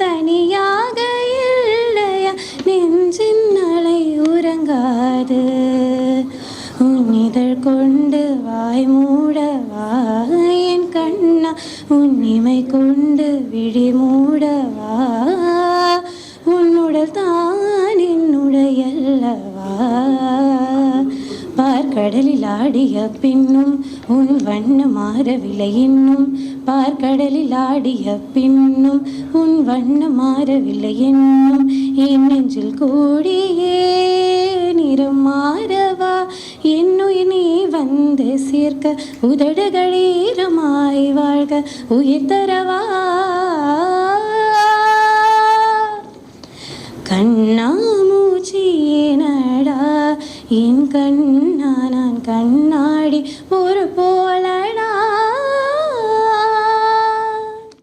தனியாக இல்லையா நெஞ்சின் அலை உறங்காது உன் இதழ் கொண்டு வாய் மூடவா என் கண்ணா உன் இமை கொண்டு விழி மூடவா உன்னுடல் தான் என்னுடையல்லவா பார்க்கடலில் ஆடிய பின்னும் உன் வண்ணம் மாறவில்லை இன்னும் பார்க்கடலில் ஆடிய பின்னும் உன் வண்ணம் மாறவில்லை இன்னும் என் நெஞ்சில் கூடியே நிறம் மாறவா என்னுயிர் நீ வந்து சேர்க்க உதடுகளீரமாய் வாழ்க உயிர் தரவா கண்ணாமூச்சியேனடா என் கண்ணா நான் கண்ணாடி ஒரு போ